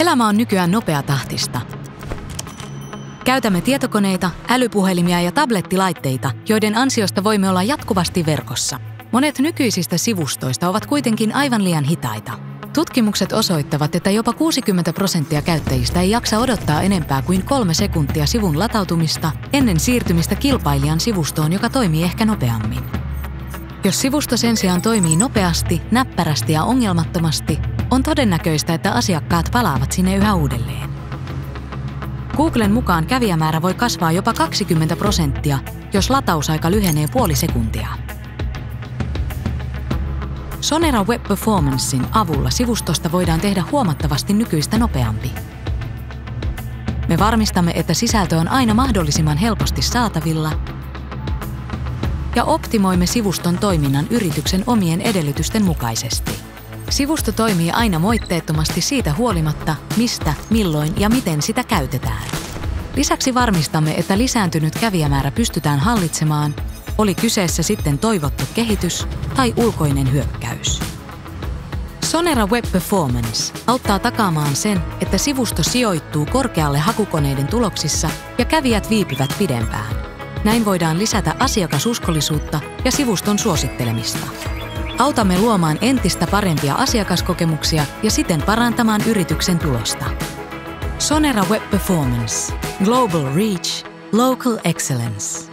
Elämä on nykyään nopeatahtista. Käytämme tietokoneita, älypuhelimia ja tablettilaitteita, joiden ansiosta voimme olla jatkuvasti verkossa. Monet nykyisistä sivustoista ovat kuitenkin aivan liian hitaita. Tutkimukset osoittavat, että jopa 60% käyttäjistä ei jaksa odottaa enempää kuin 3 sekuntia sivun latautumista ennen siirtymistä kilpailijan sivustoon, joka toimii ehkä nopeammin. Jos sivusto sen sijaan toimii nopeasti, näppärästi ja ongelmattomasti, on todennäköistä, että asiakkaat palaavat sinne yhä uudelleen. Googlen mukaan kävijämäärä voi kasvaa jopa 20%, jos latausaika lyhenee puoli sekuntia. Sonera Web Performancein avulla sivustosta voidaan tehdä huomattavasti nykyistä nopeampi. Me varmistamme, että sisältö on aina mahdollisimman helposti saatavilla ja optimoimme sivuston toiminnan yrityksen omien edellytysten mukaisesti. Sivusto toimii aina moitteettomasti siitä huolimatta, mistä, milloin ja miten sitä käytetään. Lisäksi varmistamme, että lisääntynyt kävijämäärä pystytään hallitsemaan, oli kyseessä sitten toivottu kehitys tai ulkoinen hyökkäys. Sonera Web Performance auttaa takaamaan sen, että sivusto sijoittuu korkealle hakukoneiden tuloksissa ja kävijät viipyvät pidempään. Näin voidaan lisätä asiakasuskollisuutta ja sivuston suosittelemista. Autamme luomaan entistä parempia asiakaskokemuksia ja siten parantamaan yrityksen tulosta. Sonera Web Performance. Global Reach. Local Excellence.